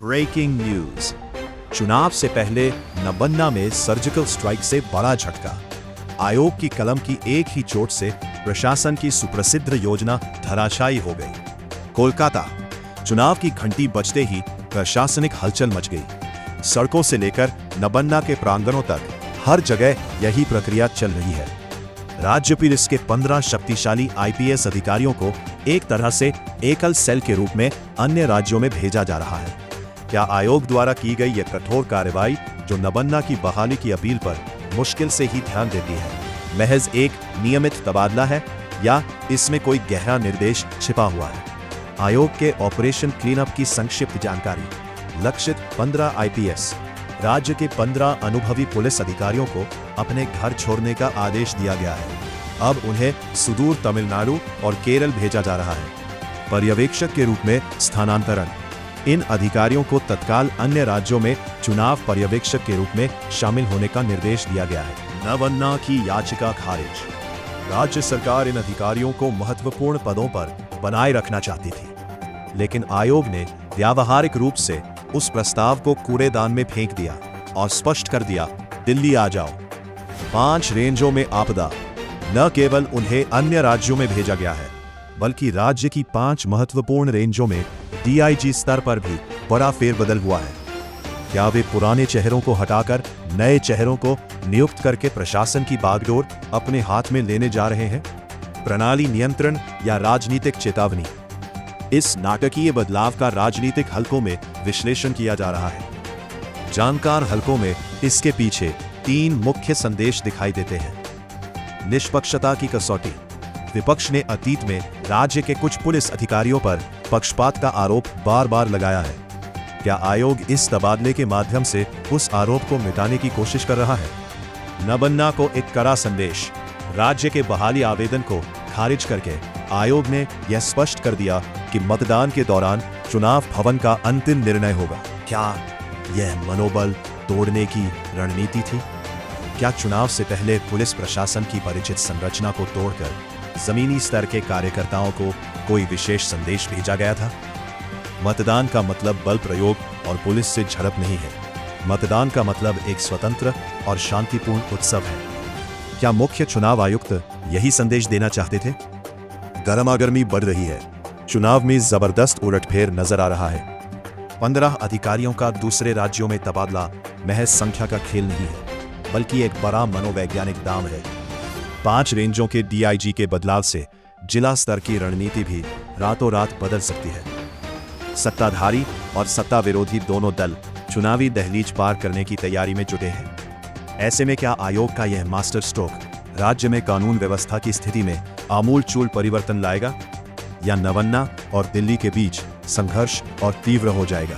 Breaking news. चुनाव से पहले नबन्ना में सर्जिकल स्ट्राइक से बड़ा झटका। आयोग की कलम की एक ही चोट से प्रशासन की सुप्रसिद्ध योजना धराशायी हो गई। कोलकाता, चुनाव की घंटी बजते ही प्रशासनिक हलचल मच गई। सड़कों से लेकर नबन्ना के प्रांगणों तक हर जगह यही प्रक्रिया चल रही है। राज्य पुलिस के 15 शक्तिशाली आईपीएस अधिकारियों को एक तरह से एकल सेल के रूप में अन्य राज्यों में भेजा जा रहा है। क्या आयोग द्वारा की गई यह कठोर कार्रवाई, जो नबन्ना की बहाली की अपील पर मुश्किल से ही ध्यान देती है, महज एक नियमित तबादला है या इसमें कोई गहरा निर्देश छिपा हुआ है? आयोग के ऑपरेशन क्लीनअप की संक्षिप्त जानकारी। लक्षित 15 आईपीएस। राज्य के 15 अनुभवी पुलिस अधिकारियों को अपने घर छोड़ने का आदेश दिया गया है। अब उन्हें सुदूर तमिलनाडु और केरल भेजा जा रहा है। पर्यवेक्षक के रूप में स्थानांतरण। इन अधिकारियों को तत्काल अन्य राज्यों में चुनाव पर्यवेक्षक के रूप में शामिल होने का निर्देश दिया गया है। नबन्ना की याचिका खारिज। राज्य सरकार इन अधिकारियों को महत्वपूर्ण पदों पर बनाए रखना चाहती थी, लेकिन आयोग ने व्यावहारिक रूप से उस प्रस्ताव को कूड़ेदान में फेंक दिया और स्पष्ट कर दिया, दिल्ली आ जाओ। 5 रेंजों में आपदा। न केवल उन्हें अन्य राज्यों में भेजा गया है, बल्कि राज्य की 5 महत्वपूर्ण रेंजों में डीआईजी स्तर पर भी बड़ा फेरबदल हुआ है। क्या वे पुराने चेहरों को हटाकर नए चेहरों को नियुक्त करके प्रशासन की बागडोर अपने हाथ में लेने जा रहे हैं? प्रणाली नियंत्रण या राजनीतिक चेतावनी? इस नाटकीय बदलाव का राजनीतिक हलकों में विश्लेषण किया जा रहा है। जानकार हलकों में इसके पीछे 3 मुख्य संदेश दिखाई देते हैं। निष्पक्षता की कसौटी। विपक्ष ने अतीत में राज्य के कुछ पुलिस अधिकारियों पर पक्षपात का आरोप बार बार लगाया है। क्या आयोग इस तबादले के माध्यम से उस आरोप को मिटाने की कोशिश कर रहा है? नबन्ना को एक कड़ा संदेश। राज्य के बहाली आवेदन को खारिज करके आयोग ने यह स्पष्ट कर दिया कि मतदान के दौरान चुनाव भवन का अंतिम निर्णय होगा। क्या यह मनोबल तोड़ने की रणनीति थी? क्या चुनाव से पहले पुलिस प्रशासन की परिचित संरचना को तोड़कर जमीनी स्तर के कार्यकर्ताओं को कोई विशेष संदेश भेजा गया था? मतदान का मतलब बल प्रयोग और पुलिस से झड़प नहीं है। मतदान का मतलब एक स्वतंत्र और शांतिपूर्ण उत्सव है। क्या मुख्य चुनाव आयुक्त यही संदेश देना चाहते थे? गर्मागर्मी बढ़ रही है। चुनाव में जबरदस्त उलटफेर नजर आ रहा है। 15 अधिकारियों का दूसरे राज्यों में तबादला महज संख्या का खेल नहीं है, बल्कि एक बड़ा मनोवैज्ञानिक दांव है। 5 रेंजों के डीआईजी के बदलाव से जिला स्तर की रणनीति भी रातों रात बदल सकती है। सत्ताधारी और सत्ता विरोधी दोनों दल चुनावी दहलीज पार करने की तैयारी में जुटे हैं। ऐसे में क्या आयोग का यह मास्टर स्ट्रोक राज्य में कानून व्यवस्था की स्थिति में आमूलचूल परिवर्तन लाएगा, या नबन्ना और दिल्ली के बीच संघर्ष और तीव्र हो जाएगा?